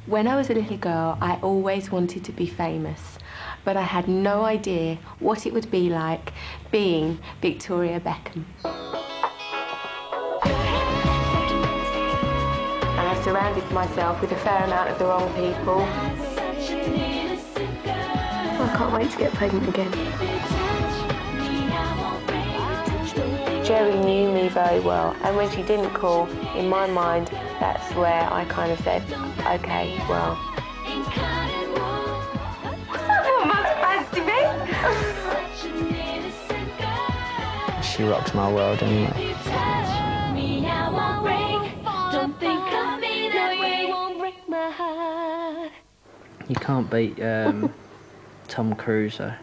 When I was a little girl, I always wanted to be famous, but I had no idea what it would be like being Victoria Beckham. And I surrounded myself with a fair amount of the wrong people. I can't wait to get pregnant again. Jerry knew me very well, and when she didn't call, in my mind, that's where I kind of said, OK, well. She rocked my world anyway. You can't beat Tom Cruise, though.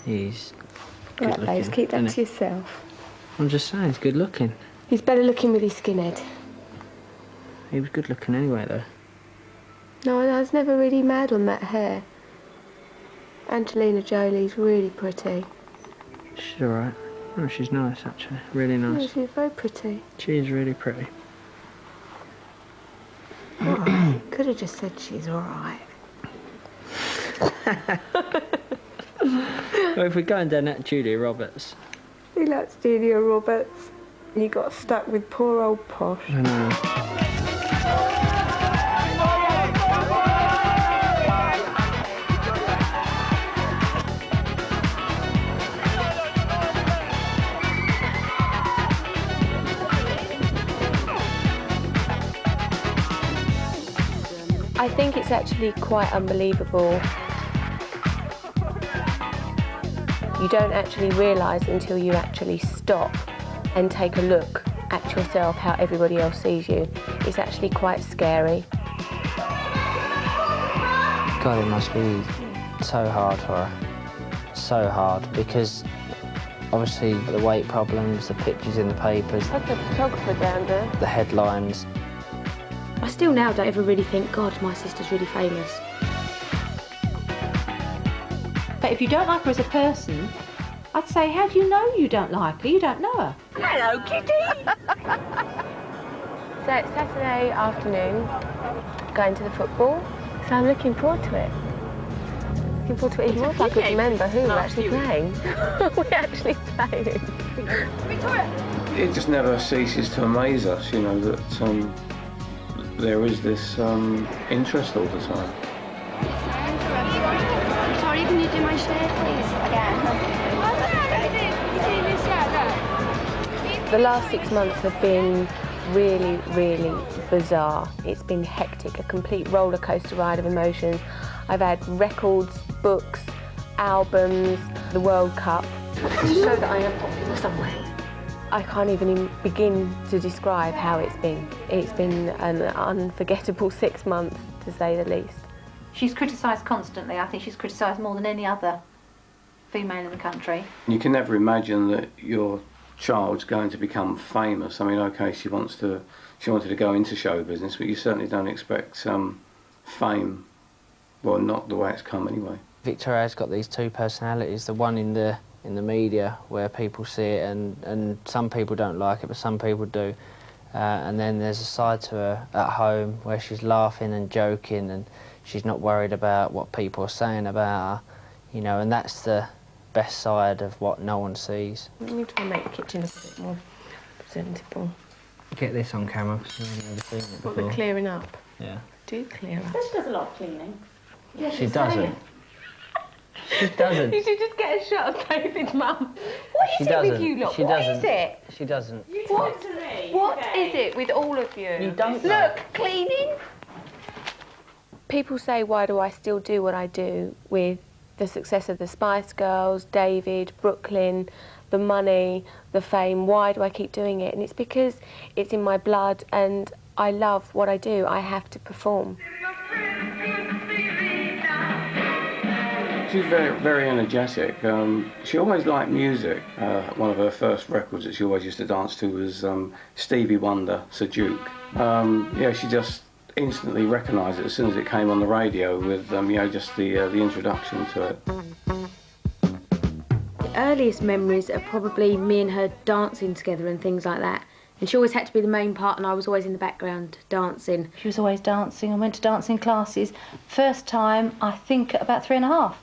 He's good Right, looking, babes, keep that isn't to he? yourself. I'm just saying, he's good looking. He's better looking with his skinhead. He was good looking anyway, though. No, I was never really mad on that hair. Angelina Jolie's really pretty. She's alright. Oh, she's nice, actually. Really nice. Yeah, she's very pretty. She is really pretty. Oh, could have just said she's alright. Well, if we're going down that Julia Roberts. He likes Julia Roberts. He got stuck with poor old Posh. I know. I think it's actually quite unbelievable. You don't actually realise until you actually stop and take a look at yourself, how everybody else sees you. It's actually quite scary. God, it must be so hard for her. So hard, because obviously the weight problems, the pictures in the papers, Like a photographer down there. the headlines. I still now don't ever really think, God, my sister's really famous. But if you don't like her as a person, I'd say, how do you know you don't like her? You don't know her. Hello, Kitty! So it's Saturday afternoon, going to the football, so I'm looking forward to it. Looking forward to it even more if I could remember who we're actually playing. We're actually playing. It just never ceases to amaze us, you know, that there is this interest all the time. Sorry, can you do my shirt, please? Again. The last 6 months have been really, really bizarre. It's been hectic, a complete roller coaster ride of emotions. I've had records, books, albums, the World Cup. To show that I am popular somewhere. I can't even begin to describe how it's been. It's been an unforgettable 6 months, to say the least. She's criticised constantly. I think she's criticised more than any other female in the country. You can never imagine that your child's going to become famous. I mean, okay, she wanted to go into show business, but you certainly don't expect fame. Well, not the way it's come anyway. Victoria's got these two personalities, the one in the media where people see it and some people don't like it, but some people do. And then there's a side to her at home where she's laughing and joking and she's not worried about what people are saying about her, you know, and that's the best side of what no one sees. Let me try and make the kitchen look a bit more presentable. Get this on camera because I've never seen it before. What, the clearing up? Yeah. Do clear up. She does a lot of cleaning. Yeah, She doesn't. She doesn't. You should just get a shot of David's mum. What She is it doesn't. with you lot? She What doesn't. is it? She doesn't. What is it with all of you? You don't know. Look, cleaning. People say, why do I still do what I do with the success of the Spice Girls, David, Brooklyn, the money, the fame? Why do I keep doing it? And it's because it's in my blood and I love what I do. I have to perform. She's very, very energetic. She always liked music. One of her first records that she always used to dance to was Stevie Wonder, Sir Duke. Yeah, she just instantly recognised it as soon as it came on the radio with, you know, just the introduction to it. The earliest memories are probably me and her dancing together and things like that. And she always had to be the main part, and I was always in the background dancing. She was always dancing and went to dancing classes. First time, I think, at about 3½.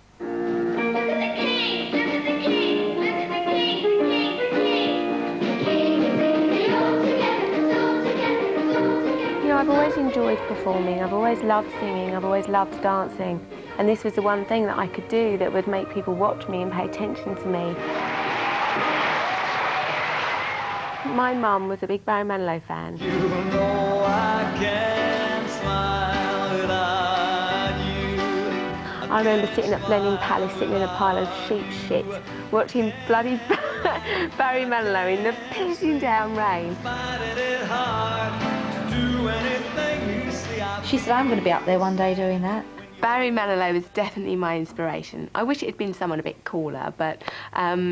You know, I've always enjoyed performing, I've always loved singing, I've always loved dancing. And this was the one thing that I could do that would make people watch me and pay attention to me. My mum was a big Barry Manilow fan. You know I can't smile without you. I remember sitting at Blenheim Palace, sitting in a pile of sheep shit, watching bloody Barry Manilow in the pissing down rain. Finding it hard to do anything you see. She said, I'm going to be up there one day doing that. Barry Manilow was definitely my inspiration. I wish it had been someone a bit cooler, but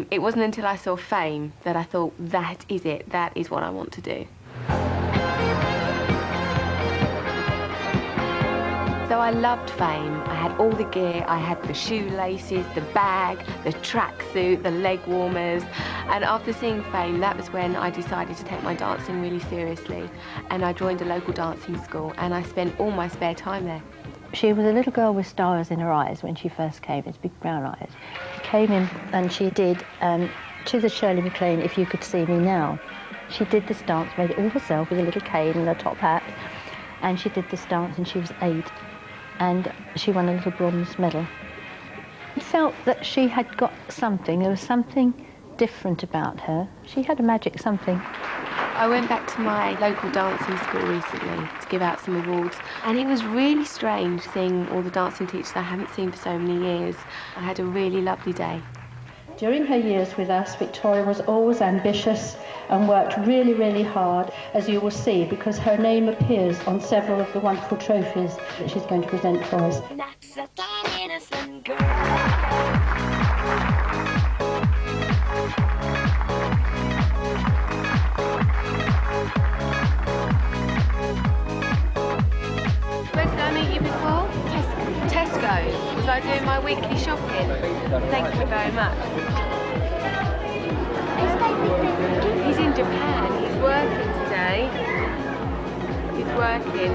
it wasn't until I saw Fame that I thought, that is it, that is what I want to do. So I loved Fame. I had all the gear, I had the shoelaces, the bag, the tracksuit, the leg warmers. And after seeing Fame, that was when I decided to take my dancing really seriously. And I joined a local dancing school, and I spent all my spare time there. She was a little girl with stars in her eyes when she first came, these big brown eyes. She came in and she did, to the Shirley MacLaine, If You Could See Me Now. She did this dance, made it all herself with a little cane and a top hat. And she did this dance and she was 8. And she won a little bronze medal. I felt that she had got something, there was something different about her. She had a magic something. I went back to my local dancing school recently to give out some awards, and it was really strange seeing all the dancing teachers I haven't seen for so many years. I had a really lovely day. During her years with us, Victoria was always ambitious and worked really, really hard, as you will see, because her name appears on several of the wonderful trophies that she's going to present for us. Where did I meet you before? Tesco's. Was I doing my weekly shopping? Thank you very much. He's in Japan. He's working today. He's working.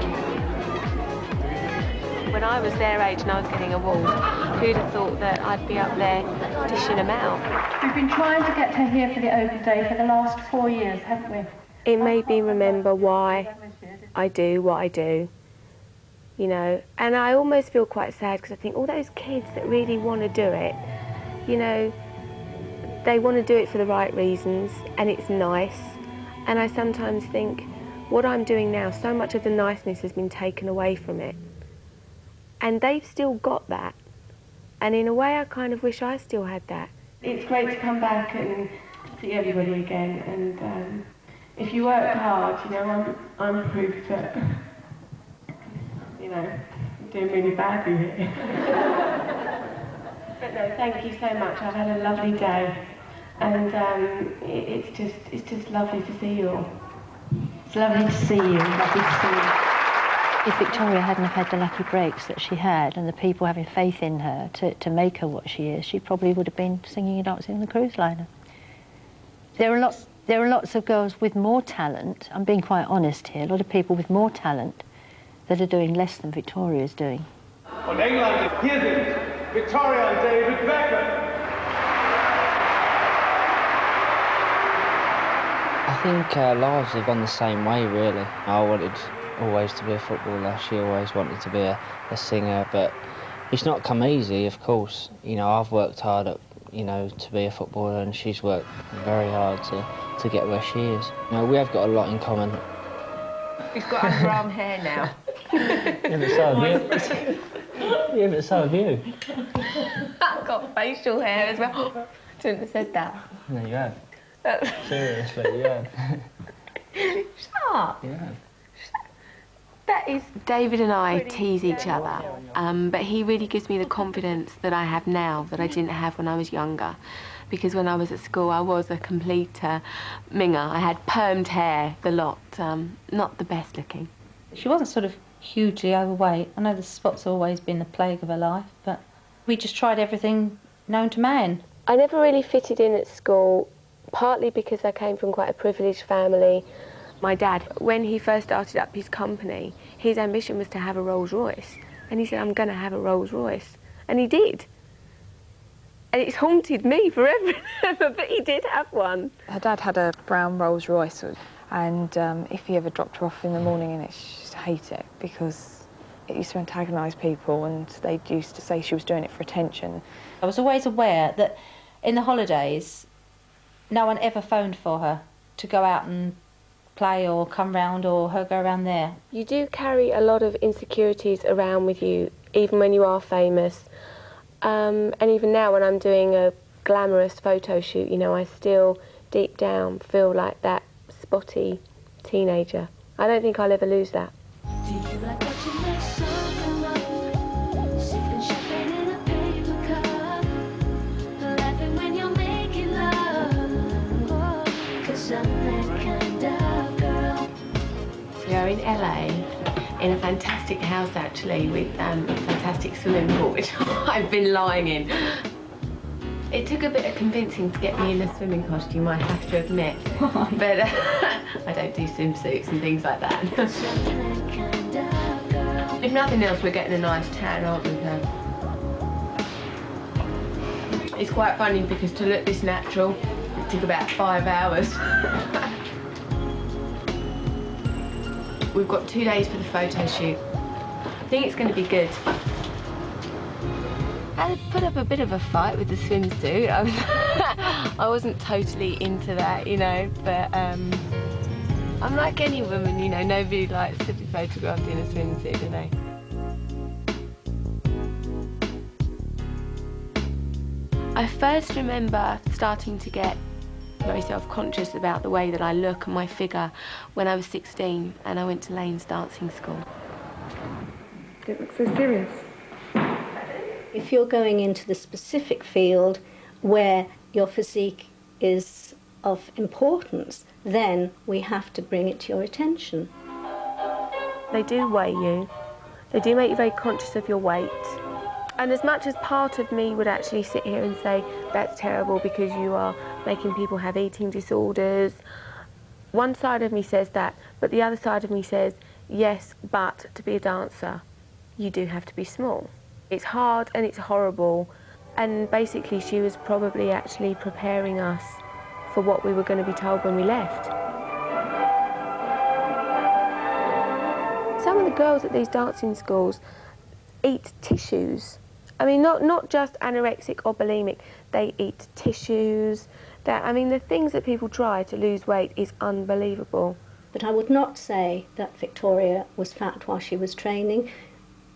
When I was their age and I was getting awards, who'd have thought that I'd be up there dishing them out? We've been trying to get her here for the Open Day for the last 4 years, haven't we? It made me remember why I do what I do, you know, and I almost feel quite sad because I think all those kids that really want to do it, you know, they want to do it for the right reasons and it's nice, and I sometimes think what I'm doing now, so much of the niceness has been taken away from it, and they've still got that, and in a way I kind of wish I still had that. It's great to come back and see everybody again, and if you work hard, you know, I'm proof that, you know, you're doing really badly here. But no, thank you so much. I've had a lovely day, and it's just lovely to see you all. It's lovely to see you, lovely to see you. If Victoria hadn't have had the lucky breaks that she had and the people having faith in her to make her what she is, she probably would have been singing and dancing on the cruise liner. There are lots of girls with more talent, I'm being quite honest here, a lot of people with more talent that are doing less than Victoria is doing. Und England, hier sind Victoria und David Beckham. I think our lives have gone the same way, really. I wanted always to be a footballer. She always wanted to be a singer, but it's not come easy, of course. You know, I've worked hard at, you know, to be a footballer, and she's worked very hard to get where she is. You know, we have got a lot in common. He's got underarm hair now. Yeah, but so have you. Yeah, but so have you. I've got facial hair as well. Shouldn't have said that. No, you have. Seriously, you have. Shut up. You have. That is, David and I tease each other, but he really gives me the confidence that I have now that I didn't have when I was younger. Because when I was at school, I was a complete minger. I had permed hair, the lot, not the best looking. She wasn't sort of hugely overweight. I know the spot's always been the plague of her life, but we just tried everything known to man. I never really fitted in at school, partly because I came from quite a privileged family, My dad, when he first started up his company, his ambition was to have a Rolls Royce. And he said, I'm going to have a Rolls Royce. And he did. And it's haunted me forever, but he did have one. Her dad had a brown Rolls Royce, and if he ever dropped her off in the morning in it, she used to hate it because it used to antagonise people, and they used to say she was doing it for attention. I was always aware that in the holidays, no one ever phoned for her to go out and play or come round or her go around there. You do carry a lot of insecurities around with you, even when you are famous. And even now when I'm doing a glamorous photo shoot, you know, I still deep down feel like that spotty teenager. I don't think I'll ever lose that. Do you like watching that song up? Sipping champagne in a paper cup, laughing when you're making love. Oh, 'cause I'm that kind of girl. We are in LA, in a fantastic house actually, with a fantastic swimming pool, which I've been lying in. It took a bit of convincing to get me in a swimming costume, I have to admit. But I don't do swimsuits and things like that. If nothing else, we're getting a nice tan, aren't we, Pam? It's quite funny because to look this natural, it took about 5 hours. We've got 2 days for the photo shoot. I think it's going to be good. I put up a bit of a fight with the swimsuit. I wasn't totally into that, you know, but I'm like any woman, you know, nobody likes to be photographed in a swimsuit, do they? I first remember starting to get very self-conscious about the way that I look and my figure when I was 16 and I went to Lane's dancing school. Don't look so serious. If you're going into the specific field where your physique is of importance, then we have to bring it to your attention. They do weigh you. They do make you very conscious of your weight. And as much as part of me would actually sit here and say, that's terrible because you are making people have eating disorders, one side of me says that, but the other side of me says, yes, but to be a dancer, you do have to be small. It's hard and it's horrible, and basically she was probably actually preparing us for what we were going to be told when we left. Some of the girls at these dancing schools eat tissues. I mean, not just anorexic or bulimic, they eat tissues. I mean, the things that people try to lose weight is unbelievable. But I would not say that Victoria was fat while she was training.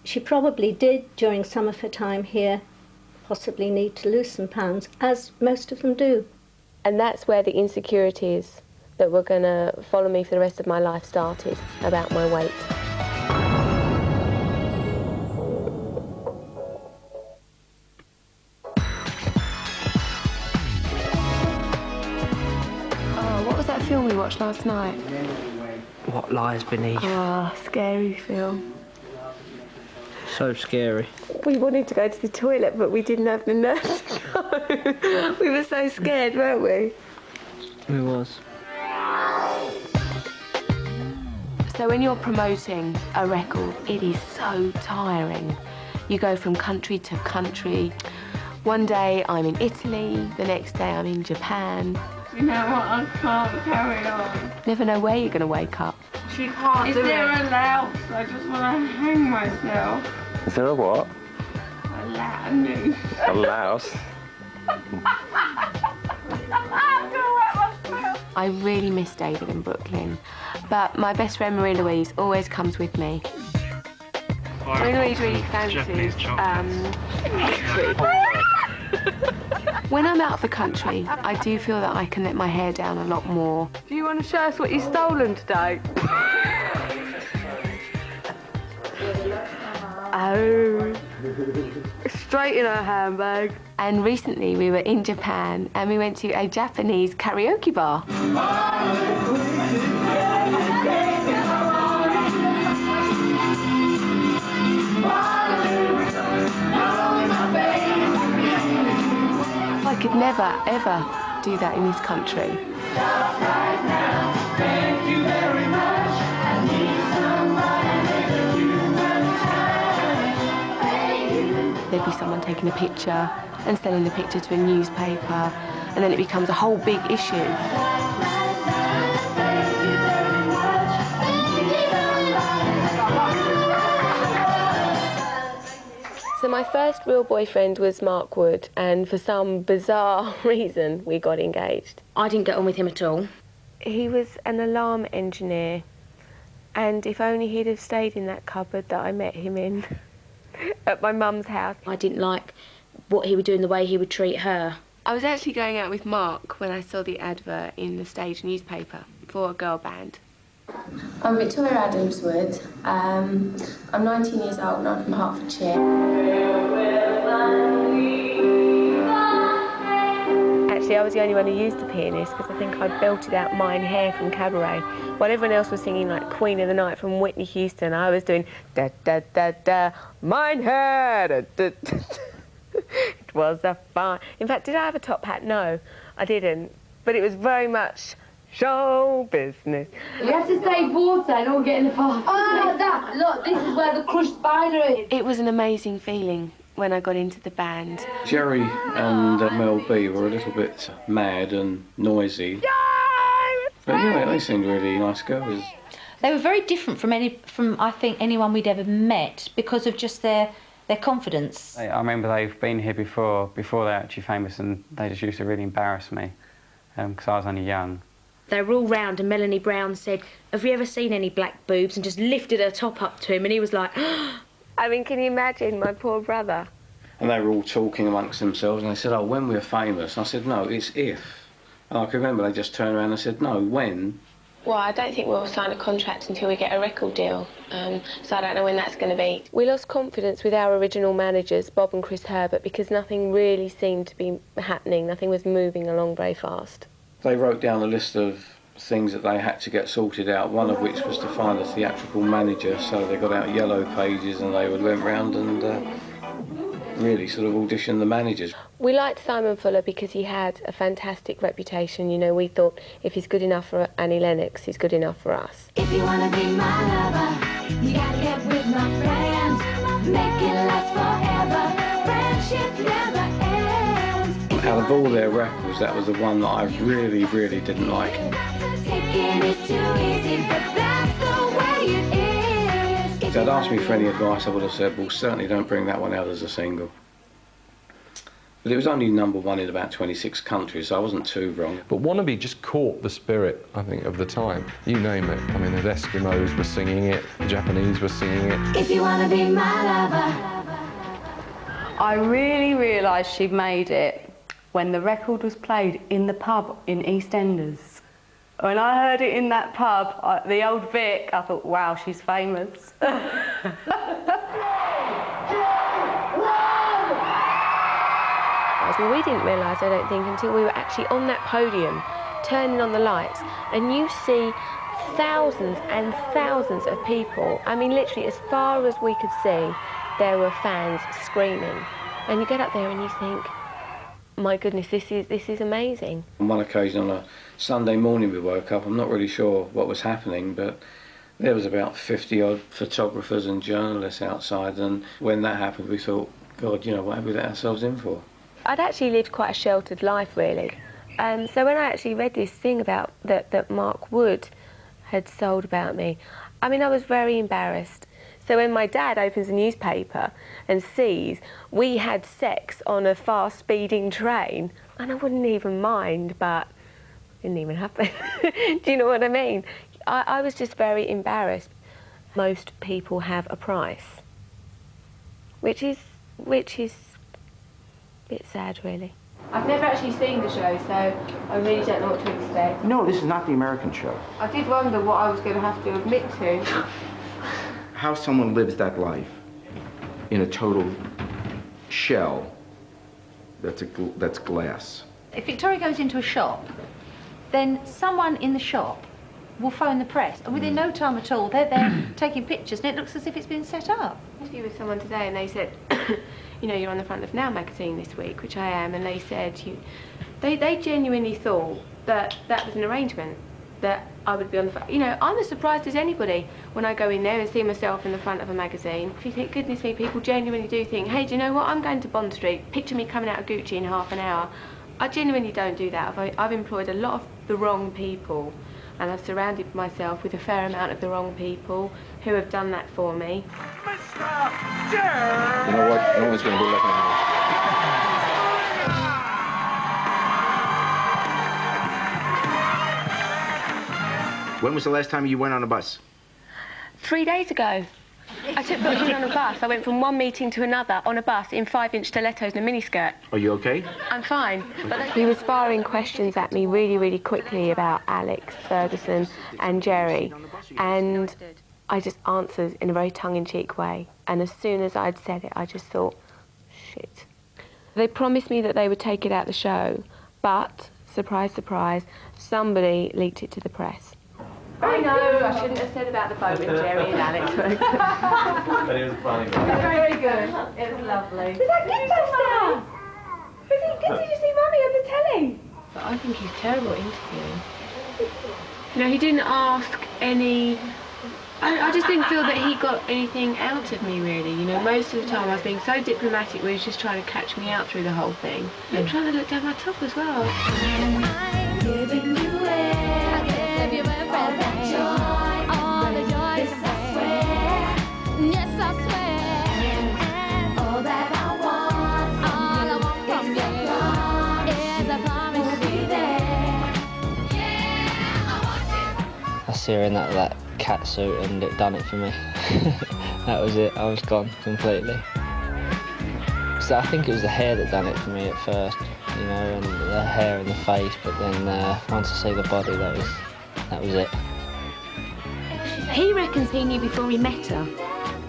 She probably did, during some of her time here, possibly need to lose some pounds, as most of them do. And that's where the insecurities that were going to follow me for the rest of my life started, about my weight. Oh, what was that film we watched last night? What Lies Beneath? Oh, scary film. So scary. We wanted to go to the toilet, but we didn't have the nerve to go. We were so scared, weren't we? It was. So when you're promoting a record, it is so tiring. You go from country to country. One day I'm in Italy, the next day I'm in Japan. You know what, I can't carry on. Never know where you're going to wake up. She can't. Is there a louse? I just want to hang myself. Is there a what? A louse. A louse? I really miss David in Brooklyn, but my best friend Marie-Louise always comes with me. Marie-Louise really fancies when I'm out of the country, I do feel that I can let my hair down a lot more. Do you want to show us what you've stolen today? Oh, straight in her handbag. And recently we were in Japan and we went to a Japanese karaoke bar. I could never, ever do that in this country. Thank you very much. I need somebody with a human touch. There'd be someone taking a picture and selling the picture to a newspaper, and then it becomes a whole big issue. So my first real boyfriend was Mark Wood, and for some bizarre reason we got engaged. I didn't get on with him at all. He was an alarm engineer, and if only he'd have stayed in that cupboard that I met him in at my mum's house. I didn't like what he would do and the way he would treat her. I was actually going out with Mark when I saw the advert in the stage newspaper for a girl band. I'm Victoria Adams-Wood. I'm 19 years old and I'm from Hertfordshire. Actually, I was the only one who used the pianist because I think I belted out Mine Hair from Cabaret. While everyone else was singing like Queen of the Night from Whitney Houston, I was doing da da da da, Mine Hair, da, da, da. It was a fun. In fact, did I have a top hat? No, I didn't. But it was very much show business. You have to save water and all get in the pot. Oh, that! Look, this is where the crushed spider is. It was an amazing feeling when I got into the band. Jerry and Mel B were a little bit mad and noisy. But yeah, they seemed really nice girls. They were very different from I think anyone we'd ever met because of just their confidence. I remember they've been here before they're actually famous, and they just used to really embarrass me because I was only young. They were all round and Melanie Brown said, "Have you ever seen any black boobs?" and just lifted her top up to him and he was like, I mean, can you imagine my poor brother? And they were all talking amongst themselves and they said, oh, when we're famous. I said, no, it's if. And I can remember they just turned around and said, no, when. Well, I don't think we'll sign a contract until we get a record deal, so I don't know when that's going to be. We lost confidence with our original managers, Bob and Chris Herbert, because nothing really seemed to be happening. Nothing was moving along very fast. They wrote down a list of things that they had to get sorted out, one of which was to find a theatrical manager, so they got out yellow pages and they went round and really sort of auditioned the managers. We liked Simon Fuller because he had a fantastic reputation. You know, we thought if he's good enough for Annie Lennox, he's good enough for us. If you wanna be my lover, you gotta get with my friends. Make it last forever. Friendship never ends. Out of all their records, that was the one that I really, really didn't like. Taking it too easy, but that's the way it is. If they'd asked me for any advice, I would have said, well, certainly don't bring that one out as a single. But it was only #1 in about 26 countries, so I wasn't too wrong. But Wannabe just caught the spirit, I think, of the time. You name it. I mean, the Eskimos were singing it, the Japanese were singing it. If you wanna be my lover. I really realised she'd made it when the record was played in the pub in EastEnders. When I heard it in that pub, the old Vic, I thought, wow, she's famous. We didn't realise, I don't think, until we were actually on that podium, turning on the lights, and you see thousands and thousands of people. I mean, literally, as far as we could see, there were fans screaming. And you get up there and you think, my goodness, this is amazing. On one occasion, on a Sunday morning, we woke up. I'm not really sure what was happening, but there was about 50-odd photographers and journalists outside, and when that happened, we thought, God, you know, what have we let ourselves in for? I'd actually lived quite a sheltered life, really. So when I actually read this thing about that Mark Wood had sold about me, I mean, I was very embarrassed. So when my dad opens a newspaper and sees we had sex on a fast-speeding train, and I wouldn't even mind, but it didn't even happen. Do you know what I mean? I was just very embarrassed. Most people have a price, which is a bit sad, really. I've never actually seen the show, so I really don't know what to expect. No, this is not the American show. I did wonder what I was going to have to admit to. How someone lives that life in a total shell that's glass. If Victoria goes into a shop, then someone in the shop will phone the press, and within no time at all, they're there taking pictures, and it looks as if it's been set up. I interviewed with someone today, and they said, you know, you're on the front of Now magazine this week, which I am, and they said, they genuinely thought that was an arrangement. that I would be on the front. You know, I'm as surprised as anybody when I go in there and see myself in the front of a magazine. If you think, goodness me, people genuinely do think, hey, do you know what, I'm going to Bond Street, picture me coming out of Gucci in half an hour. I genuinely don't do that. I've employed a lot of the wrong people, and I've surrounded myself with a fair amount of the wrong people who have done that for me. You know what? No one's going to be looking at me. When was the last time you went on a bus? 3 days ago. I took Brooklyn on a bus. I went from one meeting to another on a bus in 5-inch stilettos and a miniskirt. Are you okay? I'm fine. But he was firing questions at me really, really quickly about Alex, Ferguson and Jerry. And I just answered in a very tongue-in-cheek way. And as soon as I'd said it, I just thought, shit. They promised me that they would take it out the show, but, surprise, surprise, somebody leaked it to the press. I know, I shouldn't have said about the boat with Jerry and Alex. But it was funny. It was very good. It was lovely. Was that good, Buster? Was he good? Did you see Mummy on the telly? But I think he's terrible at interviewing. You know, he didn't ask any... I just didn't feel that he got anything out of me, really. You know, most of the time I was being so diplomatic where he was just trying to catch me out through the whole thing. And trying to look down my top as well. Giving you I see her in that cat suit and it done it for me. That was it, I was gone completely. So I think it was the hair that done it for me at first, you know, and the hair and the face, but then once I see the body, that was it. He reckons he knew before he met her.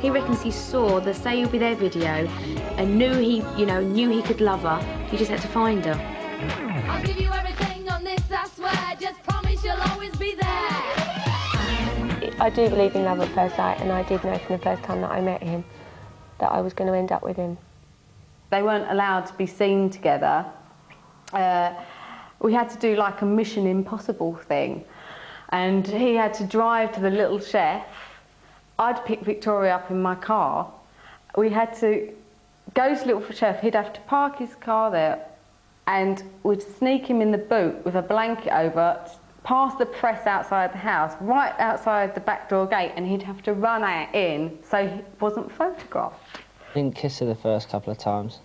He reckons he saw the Say You'll Be There video and knew he could love her. He just had to find her. I'll give you everything on this, I swear. Just promise you'll always be there. I do believe in love at first sight, and I did know from the first time that I met him that I was going to end up with him. They weren't allowed to be seen together. We had to do like a Mission Impossible thing. And he had to drive to the Little Chef. I'd pick Victoria up in my car. We had to go to Little Chef. He'd have to park his car there and we'd sneak him in the boot with a blanket over, past the press outside the house, right outside the back door gate, and he'd have to run out in so he wasn't photographed. I didn't kiss her the first couple of times.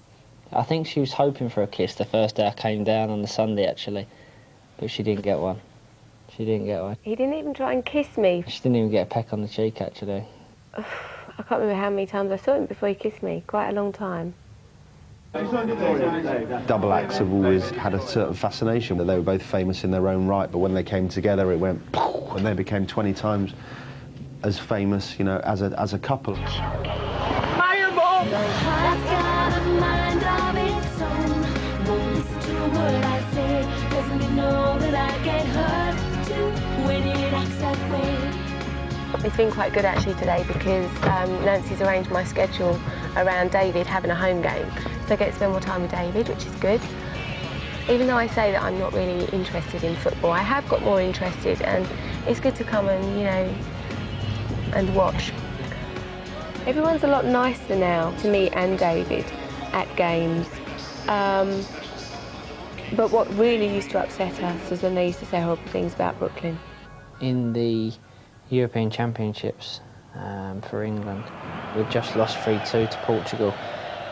I think she was hoping for a kiss the first day I came down on the Sunday, actually, but she didn't get one. She didn't get one. He didn't even try and kiss me. She didn't even get a peck on the cheek, actually. I can't remember how many times I saw him before he kissed me. Quite a long time. Double acts have always had a certain fascination, that they were both famous in their own right, but when they came together it went poof, and they became 20 times as famous, you know, as a couple. It's been quite good actually today because Nancy's arranged my schedule around David having a home game. So I get to spend more time with David, which is good. Even though I say that I'm not really interested in football, I have got more interested, and it's good to come and, you know, and watch. Everyone's a lot nicer now to me and David at games. But what really used to upset us was when they used to say horrible things about Brooklyn. In the European Championships for England, we'd just lost 3-2 to Portugal,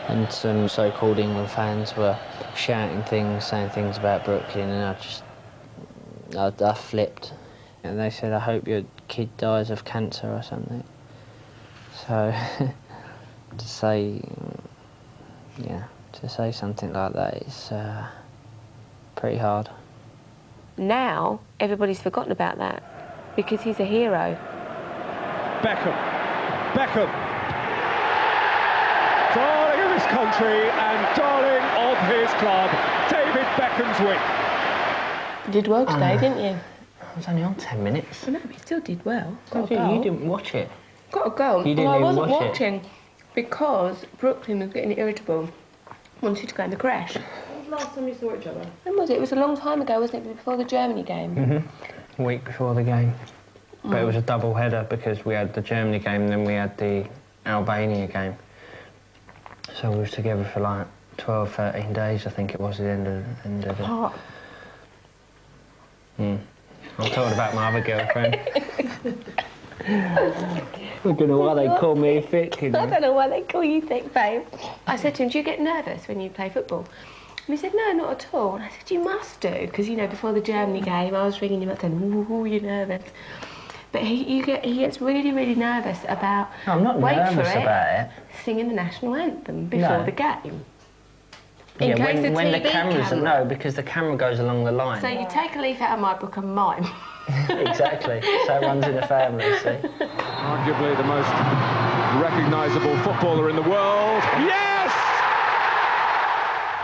and some so-called England fans were shouting things, saying things about Brooklyn, and I flipped. And they said, I hope your kid dies of cancer or something. So to say something like that is pretty hard. Now, everybody's forgotten about that because he's a hero. Beckham. Darling of his country and darling of his club, David Beckham's win. You did well today, didn't you? I was only on 10 minutes. No, but you still did well. You didn't watch it. Got a goal. You didn't I even wasn't watch it. watching because Brooklyn was getting irritable. Wanted to go in the crash. When was the last time you saw each other? When was it? It was a long time ago, wasn't it? Before the Germany game. a week before the game. But it was a double header because we had the Germany game and then we had the Albania game. So we was together for like 12, 13 days, I think it was, at the end of the... I'm talking about my other girlfriend. I don't know why they call me thick, you know. I don't know why they call you thick, babe. I said to him, do you get nervous when you play football? And he said, no, not at all. And I said, you must do, because, you know, before the Germany game, I was ringing him up saying, ooh, you're nervous. But he gets really, really nervous about... No, I'm not nervous about it. Singing the national anthem before the game. In Yeah, case when the TV cameras... camera. No, because the camera goes along the line. So you take a leaf out of my book and mine. Exactly. So it runs in the family, see? Arguably the most recognisable footballer in the world. Yes!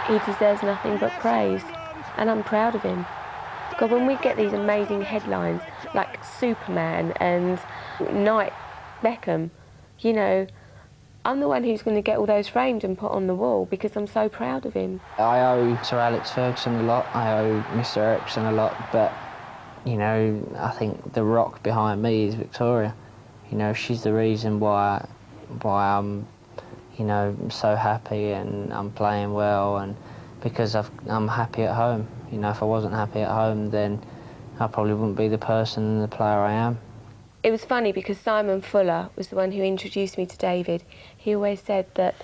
He deserves nothing but praise, and I'm proud of him. God, when we get these amazing headlines, like Superman and Knight Beckham, you know, I'm the one who's going to get all those framed and put on the wall because I'm so proud of him. I owe Sir Alex Ferguson a lot, I owe Mr Ericsson a lot, but, you know, I think the rock behind me is Victoria. You know, she's the reason why I'm, you know, so happy and I'm playing well, and because I'm happy at home. You know, if I wasn't happy at home, then I probably wouldn't be the person and the player I am. It was funny because Simon Fuller was the one who introduced me to David. He always said that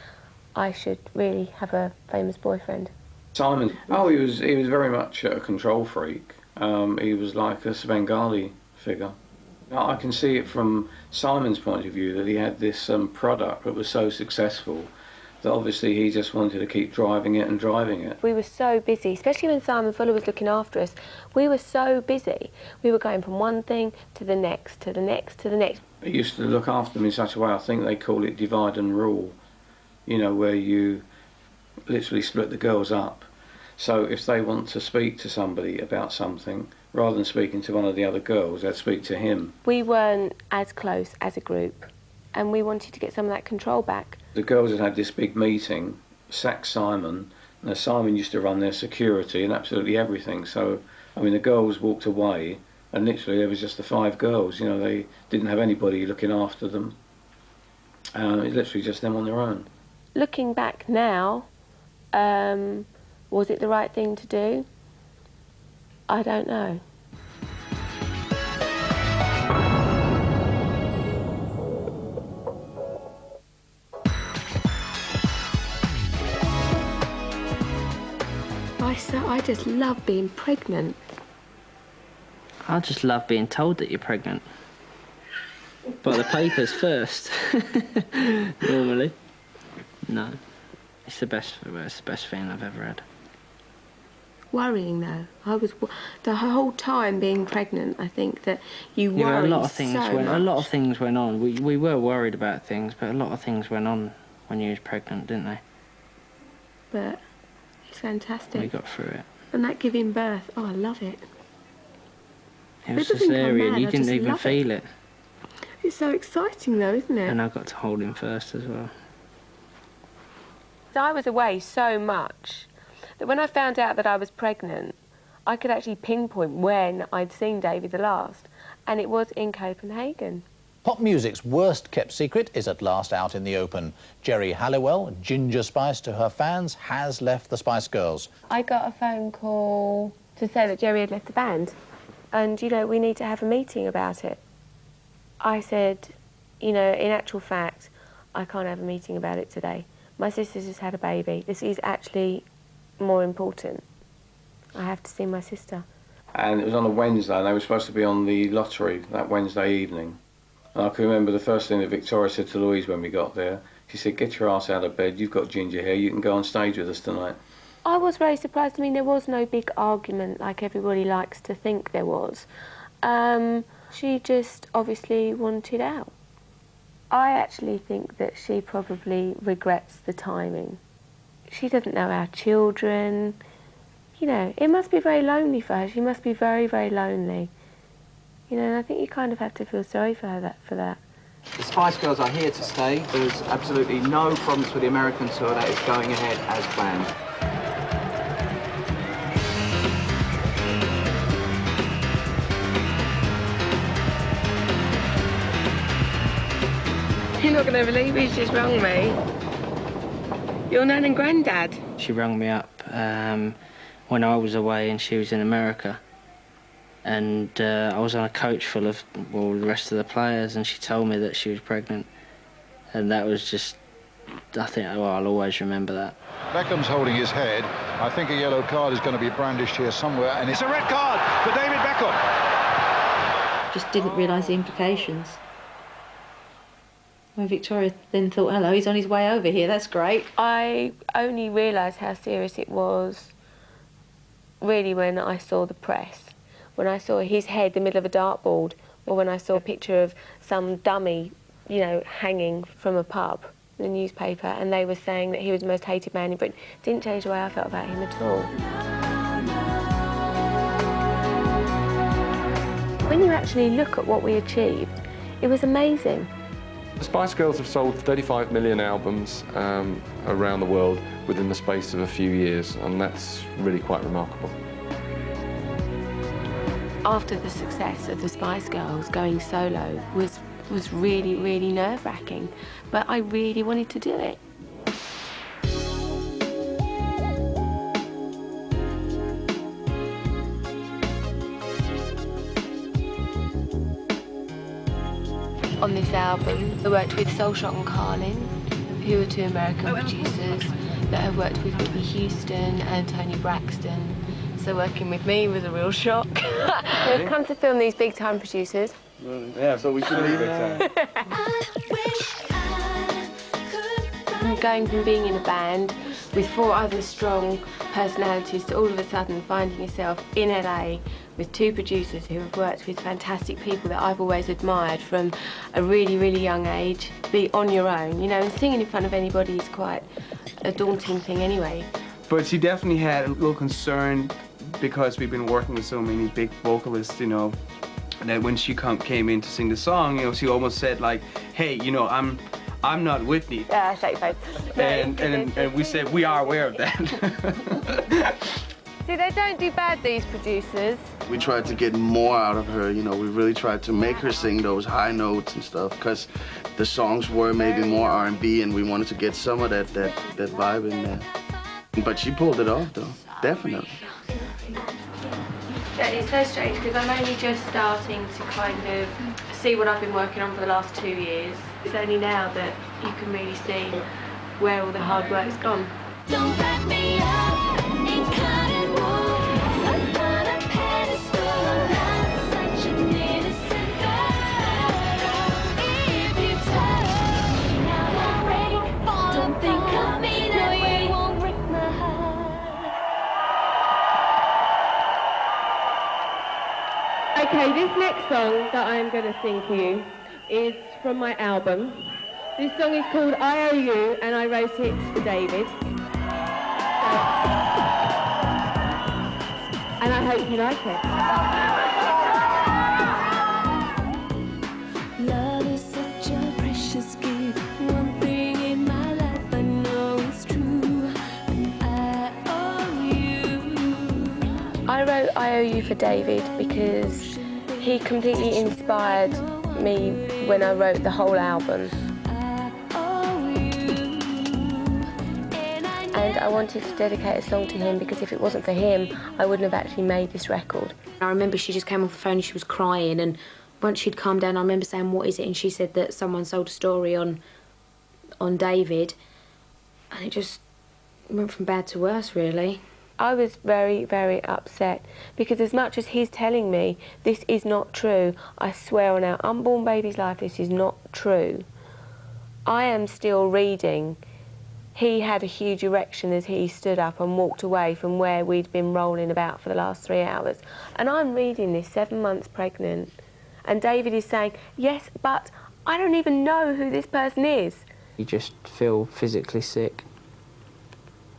I should really have a famous boyfriend. Simon, he was very much a control freak. He was like a Svengali figure. I can see it from Simon's point of view that he had this product that was so successful that obviously he just wanted to keep driving it and driving it. We were so busy, especially when Simon Fuller was looking after us. We were so busy. We were going from one thing to the next, to the next, to the next. He used to look after them in such a way, I think they call it divide and rule, you know, where you literally split the girls up. So if they want to speak to somebody about something, rather than speaking to one of the other girls, they'd speak to him. We weren't as close as a group, and we wanted to get some of that control back. The girls had this big meeting, sacked Simon, and Simon used to run their security and absolutely everything. So, I mean, the girls walked away, and literally there was just the 5 girls, you know, they didn't have anybody looking after them. It was literally just them on their own. Looking back now, was it the right thing to do? I don't know. I just love being pregnant. I just love being told that you're pregnant. But the papers first, normally. No, it's the best feeling I've ever had. Worrying though, I was the whole time being pregnant. I think that you worry a lot of things so much. A lot of things went on. We were worried about things, but a lot of things went on when you was pregnant, didn't they? But it's fantastic. We got through it. And that giving birth, oh, I love it. It was People think I'm cesarean. mad, You I didn't just even love feel it. It's so exciting though, isn't it? And I got to hold him first as well. I was away so much that when I found out that I was pregnant, I could actually pinpoint when I'd seen David the last, and it was in Copenhagen. Pop music's worst kept secret is at last out in the open. Geri Halliwell, Ginger Spice to her fans, has left the Spice Girls. I got a phone call to say that Geri had left the band, and, you know, we need to have a meeting about it. I said, you know, in actual fact, I can't have a meeting about it today. My sister's just had a baby. This is actually more important. I have to see my sister. And it was on a Wednesday, and they were supposed to be on the lottery that Wednesday evening. And I can remember the first thing that Victoria said to Louise when we got there. She said, get your ass out of bed, you've got ginger hair, you can go on stage with us tonight. I was very surprised. I mean, there was no big argument like everybody likes to think there was. She just obviously wanted out. I actually think that she probably regrets the timing. She doesn't know our children. You know, it must be very lonely for her. She must be very, very lonely. You know, and I think you kind of have to feel sorry for her for that. The Spice Girls are here to stay. There's absolutely no problems with the American tour. That is going ahead as planned. You're not going to believe who's just rung me. Your nan and granddad. She rang me up when I was away and she was in America. And I was on a coach full of, well, the rest of the players, and she told me that she was pregnant. And that was just, I think, well, I'll always remember that. Beckham's holding his head. I think a yellow card is going to be brandished here somewhere, and it's a red card for David Beckham. Just didn't realise the implications. When Victoria then thought, hello, he's on his way over here, that's great. I only realised how serious it was really when I saw the press. When I saw his head in the middle of a dartboard, or when I saw a picture of some dummy, you know, hanging from a pub in the newspaper, and they were saying that he was the most hated man in Britain. It didn't change the way I felt about him at all. When you actually look at what we achieved, it was amazing. The Spice Girls have sold 35 million albums around the world within the space of a few years, and that's really quite remarkable. After the success of the Spice Girls, going solo was really, really nerve-wracking, but I really wanted to do it. On this album, I worked with Soul Shock and Carlin, who are two American producers that have worked with Whitney Houston and Tony Braxton. So working with me was a real shock. They've come to film these big-time producers. Really? Yeah, so we should leave big time. Going from being in a band with 4 other strong personalities to all of a sudden finding yourself in LA with 2 producers who have worked with fantastic people that I've always admired from a really, really young age. Be on your own, you know, and singing in front of anybody is quite a daunting thing anyway. But she definitely had a little concern because we've been working with so many big vocalists, you know, that when she came in to sing the song, you know, she almost said like, hey, you know, I'm not Whitney. Yeah, shake face. And we said we are aware of that. See, they don't do bad, these producers. We tried to get more out of her, you know, we really tried to make her sing those high notes and stuff, because the songs were maybe more R&B, and we wanted to get some of that vibe in there. But she pulled it off, though, definitely. It's so strange, because I'm only just starting to kind of see what I've been working on for the last 2 years. It's only now that you can really see where all the hard work's gone. Don't wrap me up in cotton wool, upon a pedestal. I'm such an innocent girl. If you touch me now, I'll break. Don't think of me that way. You won't break my heart. Okay, this next song that I'm going to sing for you is from my album. This song is called I Owe You, and I wrote it for David. And I hope you like it. Love is such a precious gift. One thing in my life I know is true. I owe you. I wrote I Owe You for David because he completely inspired me when I wrote the whole album. And I wanted to dedicate a song to him because if it wasn't for him, I wouldn't have actually made this record. I remember she just came off the phone and she was crying, and once she'd calmed down, I remember saying, what is it? And she said that someone sold a story on David, and it just went from bad to worse, really. I was very, very upset because as much as he's telling me this is not true, I swear on our unborn baby's life this is not true, I am still reading. He had a huge erection as he stood up and walked away from where we'd been rolling about for the last 3 hours. And I'm reading this 7 months pregnant. And David is saying, yes, but I don't even know who this person is. You just feel physically sick.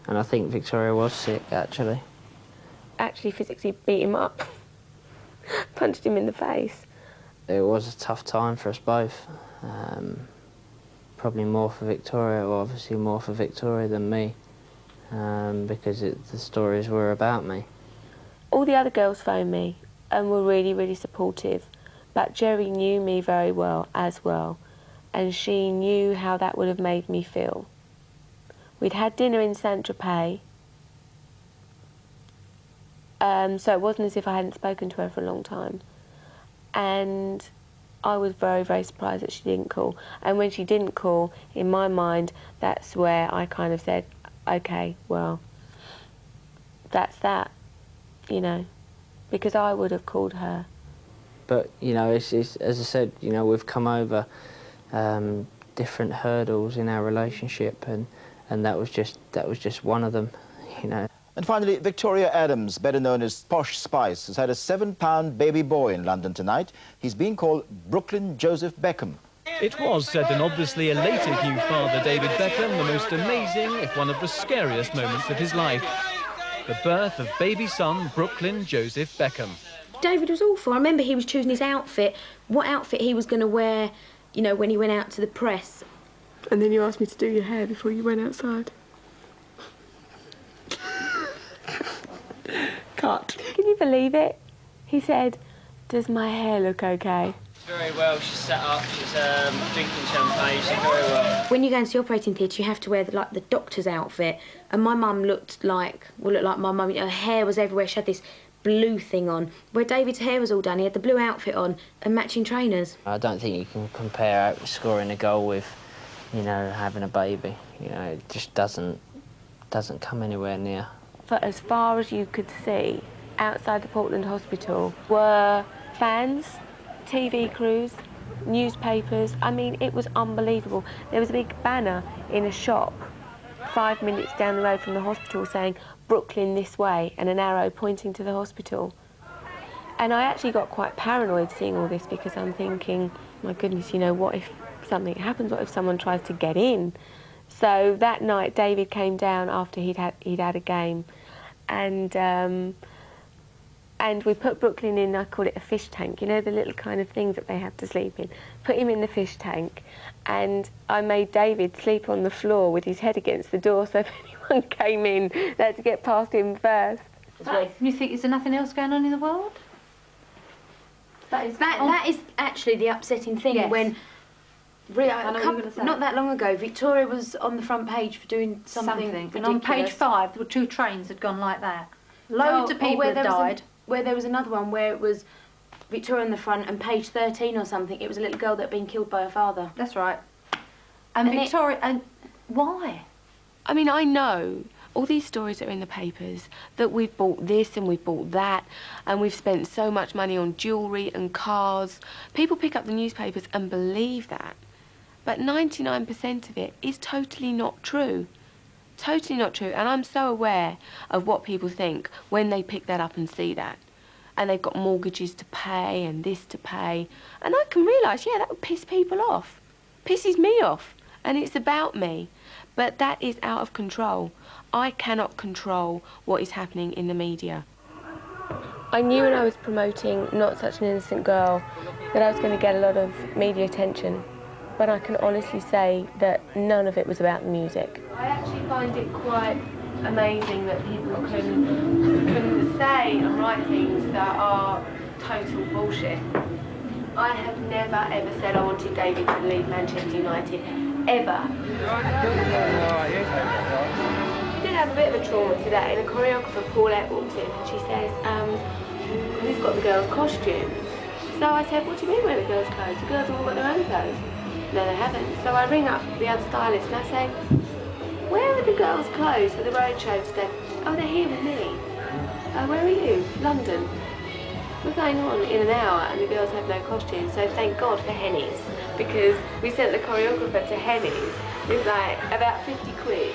And I think Victoria was sick, actually. Actually physically beat him up. Punched him in the face. It was a tough time for us both. Probably more for Victoria, or obviously more for Victoria than me, because the stories were about me. All the other girls phoned me and were really, really supportive, but Jerry knew me very well as well, and she knew how that would have made me feel. We'd had dinner in Saint-Tropez, so it wasn't as if I hadn't spoken to her for a long time. And I was very, very surprised that she didn't call. And when she didn't call, in my mind, that's where I kind of said, okay, well, that's that, you know, because I would have called her. But, you know, it's, as I said, you know, we've come over different hurdles in our relationship, and that was just one of them, you know. And finally, Victoria Adams, better known as Posh Spice, has had a 7-pound baby boy in London tonight. He's being called Brooklyn Joseph Beckham. It was, said an obviously elated new father, David Beckham, the most amazing, if one of the scariest moments of his life. The birth of baby son Brooklyn Joseph Beckham. David was awful. I remember he was choosing his outfit, what outfit he was going to wear, you know, when he went out to the press. And then you asked me to do your hair before you went outside. Cut. Can you believe it? He said, does my hair look okay? Very well, she's set up, she's drinking champagne, she's very well. When you go into the operating theatre, you have to wear the doctor's outfit. And my mum looked like my mum. Her hair was everywhere. She had this blue thing on. Where David's hair was all done, he had the blue outfit on and matching trainers. I don't think you can compare scoring a goal with, you know, having a baby. You know, it just doesn't come anywhere near. For as far as you could see, outside the Portland Hospital were fans, TV crews, newspapers. I mean, it was unbelievable. There was a big banner in a shop 5 minutes down the road from the hospital saying, Brooklyn this way, and an arrow pointing to the hospital. And I actually got quite paranoid seeing all this because I'm thinking, my goodness, you know, what if something happens? What if someone tries to get in? So that night, David came down after he'd had a game, and we put Brooklyn in, I call it a fish tank, you know, the little kind of things that they have to sleep in. Put him in the fish tank, and I made David sleep on the floor with his head against the door, so if anyone came in, they had to get past him first. You think, is there nothing else going on in the world? That is actually the upsetting thing. Yes. When I know what you were gonna say. not that long ago, Victoria was on the front page for doing something ridiculous. And on page 5, there were 2 trains had gone like that. Loads of people had died. Where there was another one where it was Victoria on the front, and page 13 or something, it was a little girl that had been killed by her father. That's right. And Victoria, and why? I mean, I know all these stories are in the papers, that we've bought this and we've bought that, and we've spent so much money on jewellery and cars. People pick up the newspapers and believe that. But 99% of it is totally not true. Totally not true. And I'm so aware of what people think when they pick that up and see that. And they've got mortgages to pay and this to pay. And I can realise, yeah, that would piss people off. Pisses me off. And it's about me. But that is out of control. I cannot control what is happening in the media. I knew when I was promoting Not Such an Innocent Girl that I was going to get a lot of media attention. But I can honestly say that none of it was about the music. I actually find it quite amazing that people can say and write things that are total bullshit. I have never ever said I wanted David to leave Manchester United, ever. We did have a bit of a trauma today. The choreographer Paulette walks in and she says, who's got the girls' costumes? So I said, what do you mean where the girls' clothes? The girls have all got their own clothes. No, they haven't. So I ring up the other stylist and I say, where are the girls' clothes for the roadshow today? Oh, they're here with me. Where are you? London. We're going on in an hour and the girls have no costumes, so thank God for Henny's, because we sent the choreographer to Henny's. It was like about 50 quid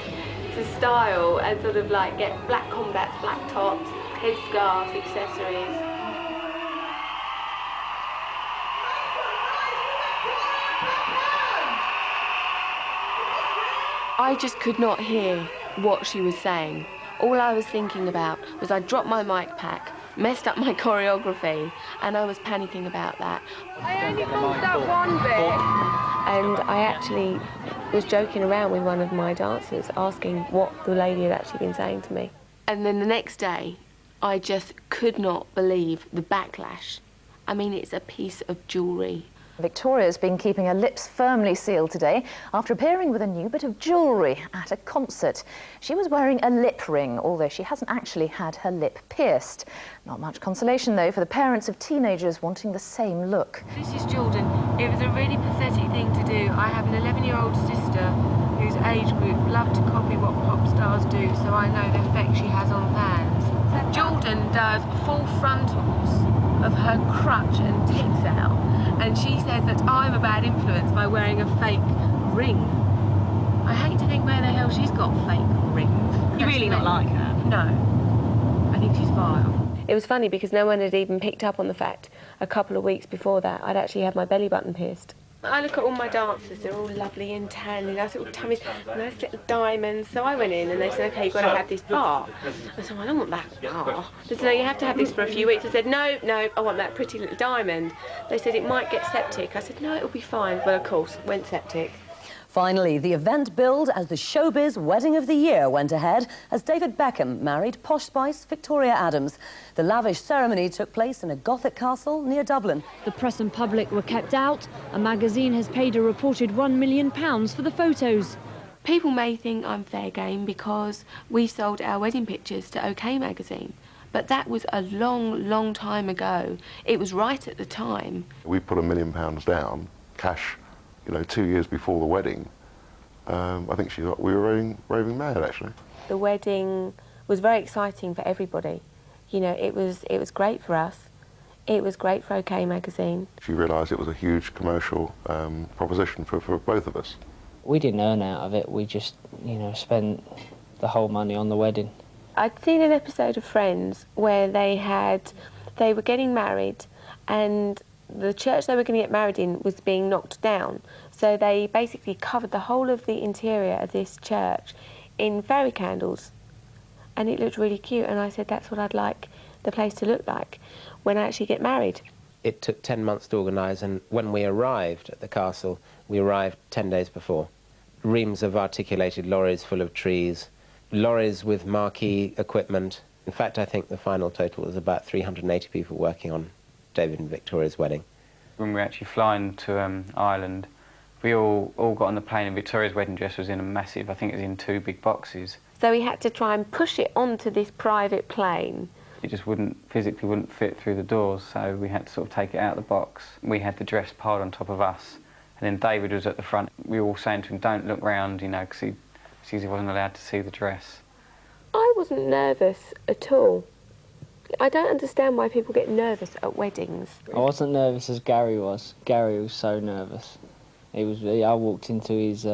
to style and sort of like get black combats, black tops, headscarves, accessories. I just could not hear what she was saying. All I was thinking about was I dropped my mic pack, messed up my choreography, and I was panicking about that. I only pulled that one bit. And I actually was joking around with one of my dancers, asking what the lady had actually been saying to me. And then the next day, I just could not believe the backlash. I mean, it's a piece of jewellery Victoria's been keeping her lips firmly sealed today after appearing with a new bit of jewellery at a concert. She was wearing a lip ring, although she hasn't actually had her lip pierced. Not much consolation, though, for the parents of teenagers wanting the same look. This is Jordan. It was a really pathetic thing to do. I have an 11-year-old sister whose age group love to copy what pop stars do, so I know the effect she has on fans. Jordan does full frontals of her crutch and tits out, and she says that I'm a bad influence by wearing a fake ring. I hate to think where the hell she's got fake rings. You really not like her? No. I think she's vile. It was funny because no one had even picked up on the fact a couple of weeks before that I'd actually had my belly button pierced. I look at all my dancers, they're all lovely and tan, and nice little tummies, nice little diamonds. So I went in and they said, okay, you've got to have this bar. I said, well, I don't want that bar. They said, no, you have to have this for a few weeks. I said, no, I want that pretty little diamond. They said, it might get septic. I said, no, it'll be fine. Well, of course, it went septic. Finally, the event billed as the showbiz wedding of the year went ahead as David Beckham married Posh Spice Victoria Adams. The lavish ceremony took place in a Gothic castle near Dublin. The press and public were kept out. A magazine has paid a reported £1 million for the photos. People may think I'm fair game because we sold our wedding pictures to OK magazine. But that was a long, long time ago. It was right at the time. We put £1 million down, cash, you know, 2 years before the wedding. I think she thought we were raving mad, actually. The wedding was very exciting for everybody. You know, it was great for us. It was great for OK magazine. She realised it was a huge commercial proposition for both of us. We didn't earn out of it, we just, you know, spent the whole money on the wedding. I'd seen an episode of Friends where they were getting married and the church they were going to get married in was being knocked down. So they basically covered the whole of the interior of this church in fairy candles. And it looked really cute. And I said, that's what I'd like the place to look like when I actually get married. It took 10 months to organise, and when we arrived at the castle, we arrived 10 days before. Reams of articulated lorries full of trees, lorries with marquee equipment. In fact, I think the final total was about 380 people working on David and Victoria's wedding. When we were actually flying to Ireland, we all got on the plane, and Victoria's wedding dress was in a massive, I think it was in 2 big boxes. So we had to try and push it onto this private plane. It just physically wouldn't fit through the doors, so we had to sort of take it out of the box. We had the dress piled on top of us, and then David was at the front. We were all saying to him, don't look round, you know, because he wasn't allowed to see the dress. I wasn't nervous at all. I don't understand why people get nervous at weddings. I wasn't nervous as Gary was. Gary was so nervous. I walked into his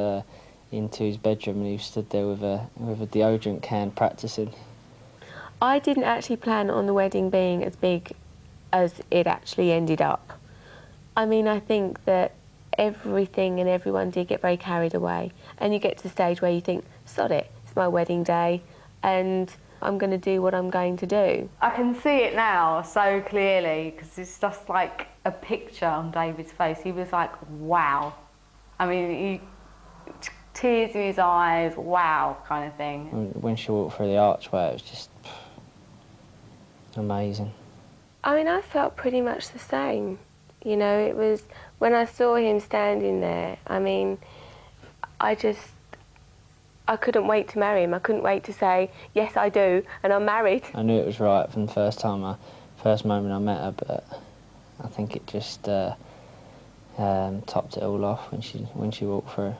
bedroom and he stood there with a deodorant can practicing. I didn't actually plan on the wedding being as big as it actually ended up. I mean, I think that everything and everyone did get very carried away, and you get to the stage where you think, sod it, it's my wedding day, and I'm going to do what I'm going to do. I can see it now so clearly because it's just like a picture on David's face. He was like, wow. I mean, tears in his eyes, wow, kind of thing. When she walked through the archway, it was just amazing. I mean, I felt pretty much the same. You know, it was when I saw him standing there, I mean, I couldn't wait to marry him. I couldn't wait to say, yes, I do, and I'm married. I knew it was right from the first moment I met her, but I think it just topped it all off when she walked through.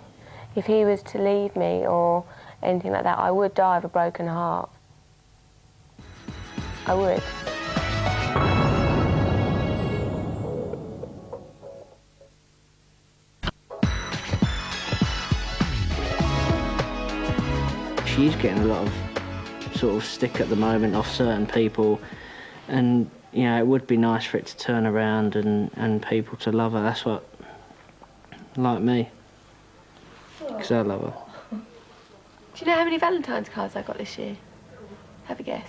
If he was to leave me or anything like that, I would die of a broken heart. I would. She's getting a lot of sort of stick at the moment off certain people, and you know, it would be nice for it to turn around and people to love her. That's what, like me, because I love her. Do you know how many Valentine's cards I got this year? Have a guess.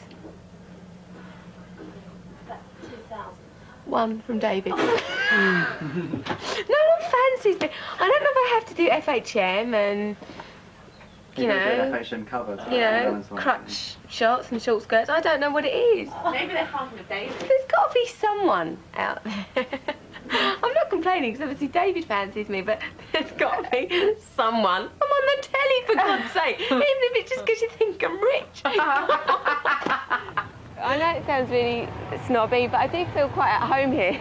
2,000. One from David. No one fancies me. I don't know if I have to do FHM and, you know, FHM covers. You know, crutch shorts and short skirts. I don't know what it is. Maybe they're thinking of David. There's got to be someone out there. I'm not complaining because obviously David fancies me, but there's got to be someone. I'm on the telly, for God's sake, even if it's just because you think I'm rich. I know it sounds really snobby, but I do feel quite at home here.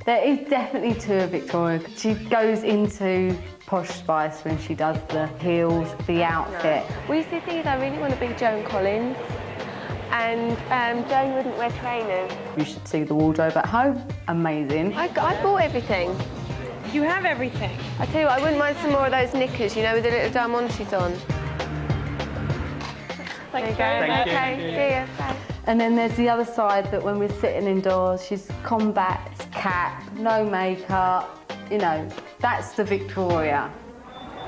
There is definitely to Victoria. She goes into Posh Spice when she does the heels, the outfit. We used to think I really want to be Joan Collins, and Joan wouldn't wear trainers. You should see the wardrobe at home. Amazing. I bought everything. You have everything. I tell you what, I wouldn't mind some more of those knickers, you know, with the little diamantes on. Thank you. Okay, see ya. Bye. And then there's the other side that when we're sitting indoors, she's combat cap, no makeup, you know, that's the Victoria.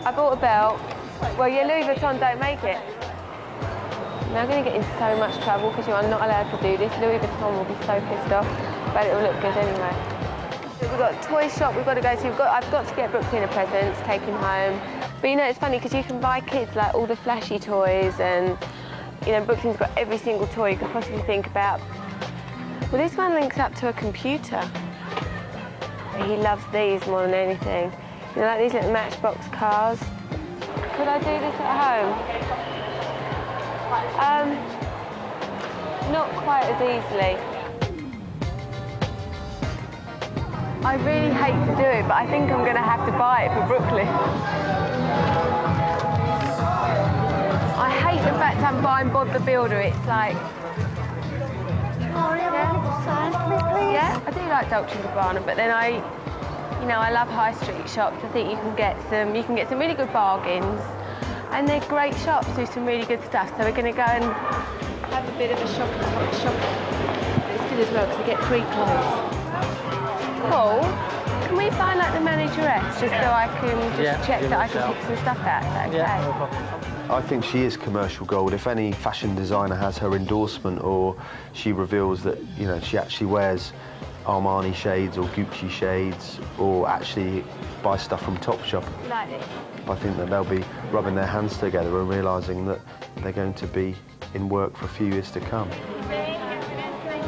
I bought a belt. Well, yeah, Louis Vuitton don't make it. Now I'm going to get in so much trouble because you are not allowed to do this. Louis Vuitton will be so pissed off, but it will look good anyway. We've got a toy shop we've got to go to. I've got to get Brooklyn a present to take him home. But you know, it's funny because you can buy kids like all the flashy toys, and you know, Brooklyn's got every single toy you could possibly think about. Well, this one links up to a computer. He loves these more than anything. You know, like these little Matchbox cars. Could I do this at home? Not quite as easily. I really hate to do it, but I think I'm going to have to buy it for Brooklyn. I hate the fact I'm buying Bob the Builder. It's like... Yeah, I do like Dolce & Gabbana, but then I love high street shops. I think you can get some really good bargains, and they're great shops with some really good stuff. So we're going to go and have a bit of a shop. It's good as well because we get free clothes. Paul, can we find like the manageress just so I can check that I can pick some stuff out? Is that okay? Yeah, no problem. I think she is commercial gold. If any fashion designer has her endorsement or she reveals that, you know, she actually wears Armani shades or Gucci shades or actually buys stuff from Topshop, Like this. I think that they'll be rubbing their hands together and realising that they're going to be in work for a few years to come.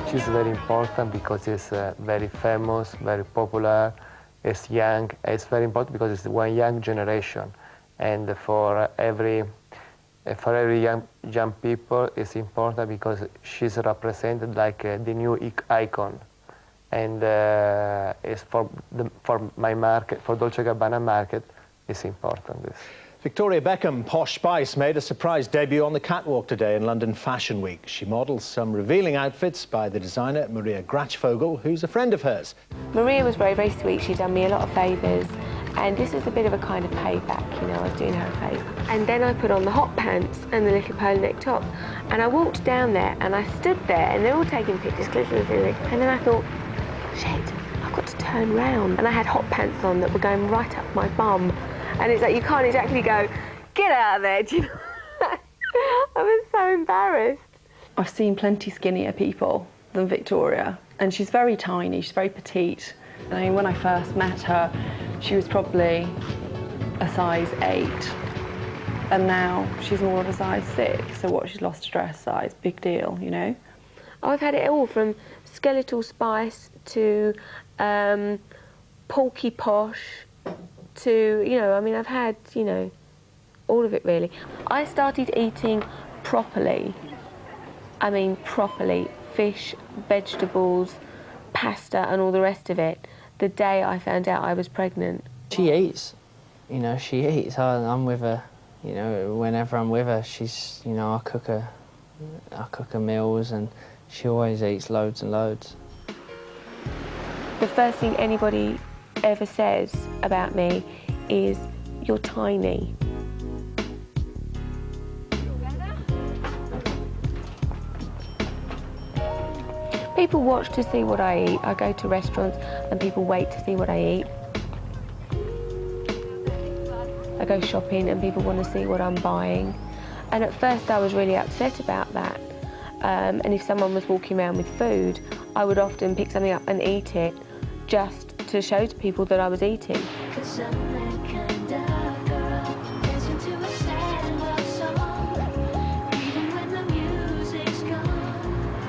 She's very important because she's very famous, very popular, it's young. It's very important because it's one young generation, and for every young people, it's important because she's represented like the new icon, and it's for my market, for Dolce & Gabbana market, it's important. Victoria Beckham, Posh Spice, made a surprise debut on the catwalk today in London Fashion Week. She models some revealing outfits by the designer Maria Grachvogel, who's a friend of hers. Maria was very, very sweet. She'd done me a lot of favours, and this was a bit of a kind of payback, you know, I was doing her a favour. And then I put on the hot pants and the little polo neck top, and I walked down there and I stood there and they're all taking pictures, and then I thought, shit, I've got to turn round. And I had hot pants on that were going right up my bum. And it's like, you can't exactly go, get out of there, do you know? I was so embarrassed. I've seen plenty skinnier people than Victoria, and she's very tiny, she's very petite. I mean, when I first met her, she was probably a size 8, and now she's more of a size 6, so what, she's lost a dress size, big deal, you know? I've had it all from skeletal spice to porky posh, to, you know, I mean, I've had, you know, all of it really. I started eating properly, I mean properly, fish, vegetables, pasta and all the rest of it, the day I found out I was pregnant. She eats, you know, she eats. I'm with her, you know, whenever I'm with her, she's, you know, I cook her meals and she always eats loads and loads. The first thing anybody ever says about me is, you're tiny. People watch to see what I eat. I go to restaurants and people wait to see what I eat. I go shopping and people want to see what I'm buying. And at first I was really upset about that. And if someone was walking around with food, I would often pick something up and eat it just to show to people that I was eating.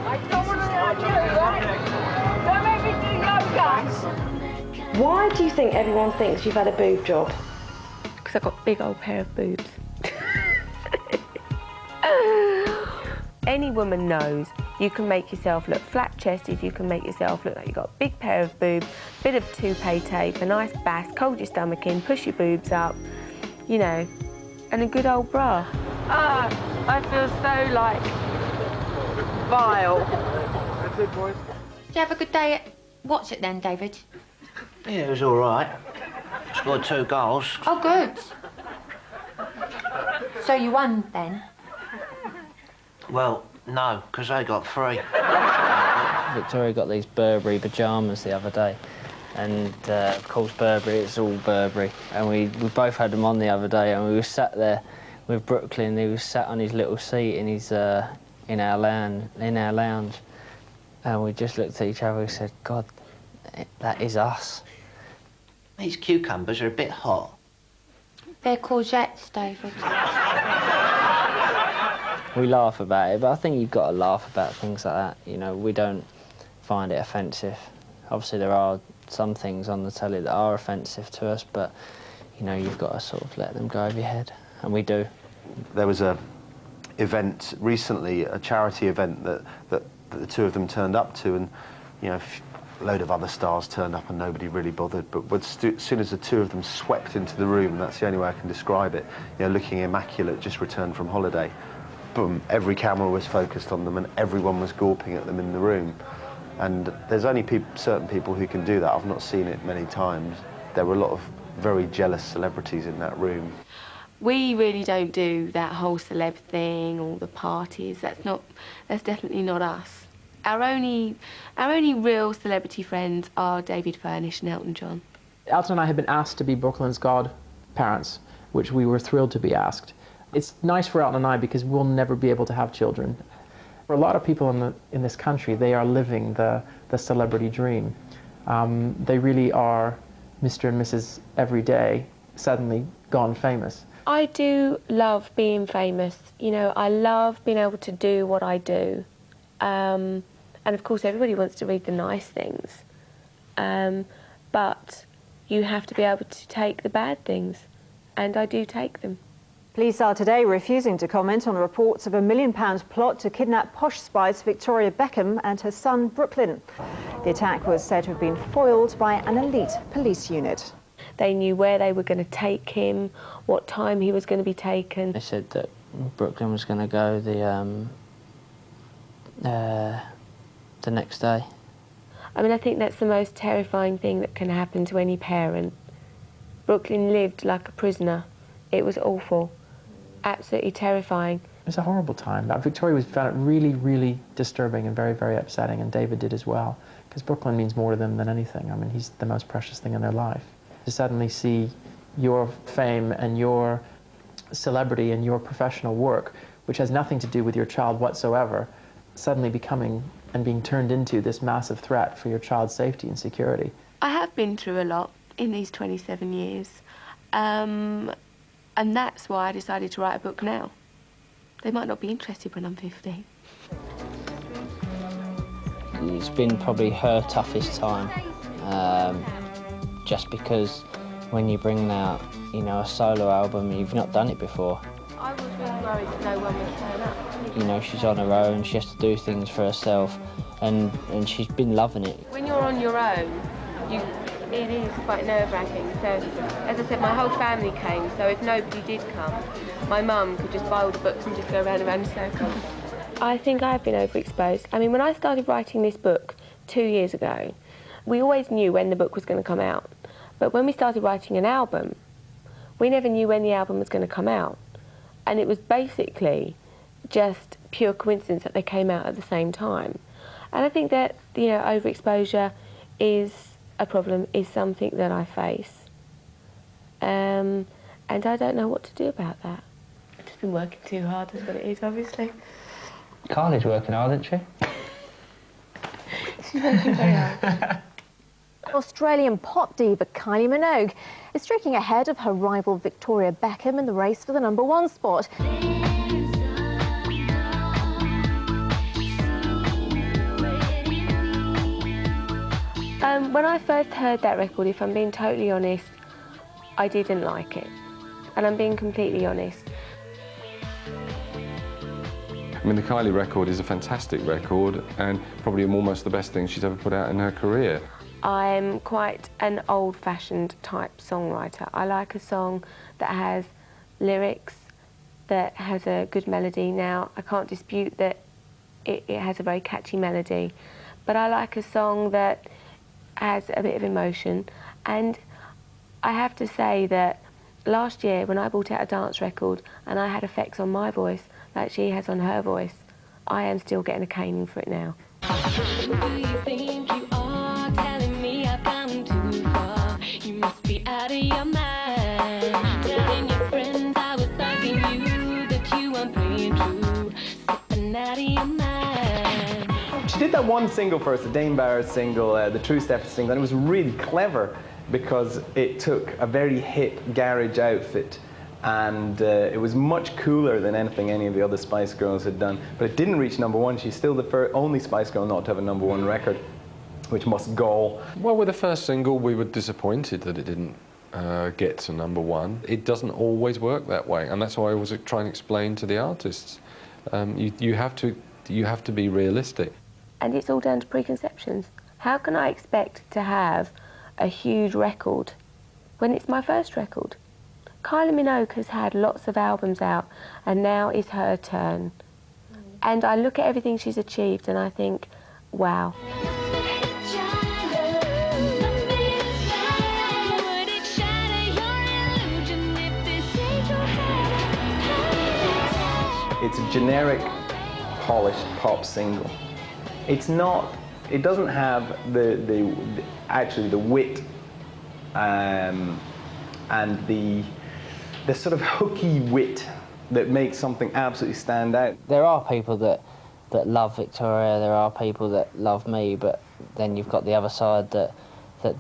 I don't want to Why do you think everyone thinks you've had a boob job? Because I've got a big old pair of boobs. Any woman knows you can make yourself look flat-chested, you can make yourself look like you've got a big pair of boobs, bit of toupee tape, a nice bath, hold your stomach in, push your boobs up, you know, and a good old bra. Ah, I feel so, like, vile. That's it, boys. Did you have a good day at what's it then, David? Yeah, it was all right. Scored 2 goals. Oh, good. So you won then? Well, no, because they got 3. Victoria got these Burberry pyjamas the other day, and of course Burberry, it's all Burberry, and we both had them on the other day, and we were sat there with Brooklyn. He was sat on his little seat in his in our lounge, and we just looked at each other and said, God, that is us. These cucumbers are a bit hot. They're courgettes, David. We laugh about it, but I think you've got to laugh about things like that. You know, we don't find it offensive. Obviously, there are some things on the telly that are offensive to us, but, you know, you've got to sort of let them go over your head, and we do. There was a event recently, a charity event that the two of them turned up to, and, you know, a load of other stars turned up and nobody really bothered, but as soon as the two of them swept into the room, and that's the only way I can describe it, you know, looking immaculate, just returned from holiday, boom, every camera was focused on them and everyone was gawping at them in the room. And there's only certain people who can do that. I've not seen it many times. There were a lot of very jealous celebrities in that room. We really don't do that whole celeb thing, all the parties. That's definitely not us. Our only real celebrity friends are David Furnish and Elton John. Elton and I had been asked to be Brooklyn's godparents, which we were thrilled to be asked. It's nice for Elton and I because we'll never be able to have children. For a lot of people in this country, they are living the celebrity dream. They really are Mr. and Mrs. Everyday, suddenly gone famous. I do love being famous. You know, I love being able to do what I do. And of course, everybody wants to read the nice things. But you have to be able to take the bad things, and I do take them. Police are today refusing to comment on reports of a £1 million plot to kidnap posh spice Victoria Beckham and her son Brooklyn. The attack was said to have been foiled by an elite police unit. They knew where they were going to take him, what time he was going to be taken. They said that Brooklyn was going to go the next day. I mean, I think that's the most terrifying thing that can happen to any parent. Brooklyn lived like a prisoner. It was awful. Absolutely terrifying. It was a horrible time. Victoria found it really, really disturbing and very, very upsetting, and David did as well, because Brooklyn means more to them than anything. I mean, he's the most precious thing in their life. To suddenly see your fame and your celebrity and your professional work, which has nothing to do with your child whatsoever, suddenly becoming and being turned into this massive threat for your child's safety and security. I have been through a lot in these 27 years. And that's why I decided to write a book now. They might not be interested when I'm 50. It's been probably her toughest time, just because when you bring out, you know, a solo album, you've not done it before. I was really worried that no one would turn up. You know, she's on her own, she has to do things for herself, and she's been loving it. When you're on your own, it is quite nerve-wracking. So, as I said, my whole family came, so if nobody did come, my mum could just buy all the books and just go round and round in circles. I think I've been overexposed. I mean, when I started writing this book 2 years ago, we always knew when the book was going to come out. But when we started writing an album, we never knew when the album was going to come out. And it was basically just pure coincidence that they came out at the same time. And I think that, you know, overexposure is a problem, is something that I face. And I don't know what to do about that. I've just been working too hard, is what it is, obviously. Carly's working hard, isn't she? She's working very hard. Australian pop diva Kylie Minogue is streaking ahead of her rival Victoria Beckham in the race for the #1 spot. When I first heard that record, if I'm being totally honest, I didn't like it. And I'm being completely honest. I mean, the Kylie record is a fantastic record and probably almost the best thing she's ever put out in her career. I'm quite an old-fashioned type songwriter. I like a song that has lyrics, that has a good melody. Now, I can't dispute that it has a very catchy melody, but I like a song that has a bit of emotion. And I have to say that last year, when I brought out a dance record and I had effects on my voice, like she has on her voice, I am still getting a caning for it now. Do you think you are telling me I've gone too far? You must be out of your mind. Telling your friends I was thugging you, that you weren't playing true. Slipping out of your mind. She did that one single first, the Dane Barrett single, the True Steps single, and it was really clever because it took a very hip garage outfit and it was much cooler than anything any of the other Spice Girls had done. But it didn't reach #1. She's still the only Spice Girl not to have a #1 record, which must gall. Well, with the first single, we were disappointed that it didn't get to #1. It doesn't always work that way, and that's why I was trying to explain to the artists. You have to be realistic. And it's all down to preconceptions. How can I expect to have a huge record when it's my first record? Kylie Minogue has had lots of albums out, and now is her turn. And I look at everything she's achieved and I think, wow. It's a generic, polished pop single. It's not, it doesn't have actually the wit and the sort of hooky wit that makes something absolutely stand out. There are people that love Victoria, there are people that love me, but then you've got the other side that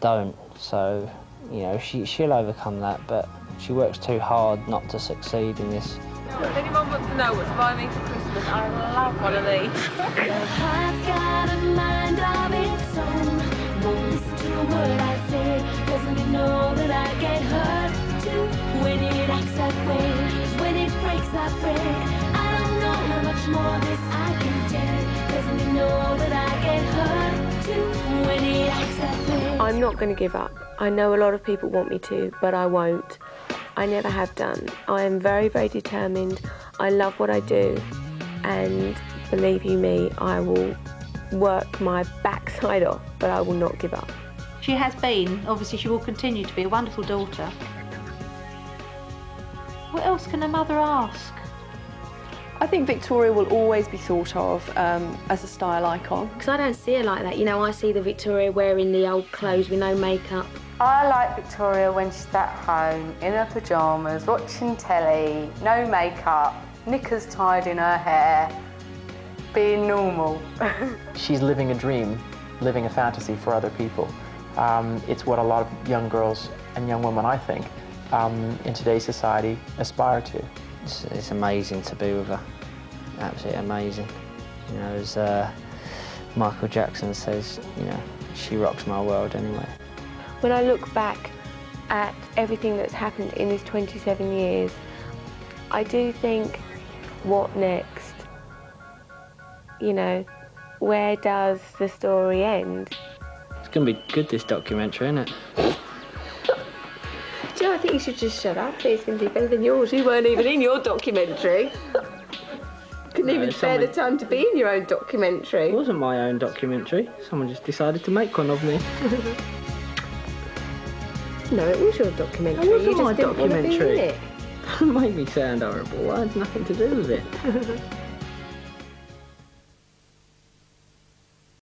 don't. So, you know, she'll overcome that, but she works too hard not to succeed in this. If anyone wants to know what's buying me for Christmas, I love one of these. Your heart's got a mind of its own. Won't listen to a word I say. Doesn't it know that I get hurt too when it acts that way? 'Cause when it breaks, I break. I don't know how much more this I can take. Doesn't it know that I get hurt too when it acts that way? I'm not going to give up. I know a lot of people want me to, but I won't. I never have done. I am very, very determined. I love what I do, and believe you me, I will work my backside off, but I will not give up. She has been, obviously she will continue to be a wonderful daughter. What else can a mother ask? I think Victoria will always be thought of as a style icon. Because I don't see her like that. You know, I see the Victoria wearing the old clothes with no makeup. I like Victoria when she's at home, in her pyjamas, watching telly, no makeup, knickers tied in her hair, being normal. She's living a dream, living a fantasy for other people. It's what a lot of young girls and young women, I think, in today's society aspire to. It's amazing to be with her, absolutely amazing. You know, as Michael Jackson says, you know, she rocks my world anyway. When I look back at everything that's happened in these 27 years, I do think, what next? You know, where does the story end? It's going to be good, this documentary, isn't it? Do you know, I think you should just shut up. It's going to be better than yours. You weren't even in your documentary. Couldn't even spare the time to be in your own documentary. It wasn't my own documentary. Someone just decided to make one of me. No, it was your documentary. It wasn't you my just didn't want to be in documentary. it. Don't make me sound horrible. I had nothing to do with it.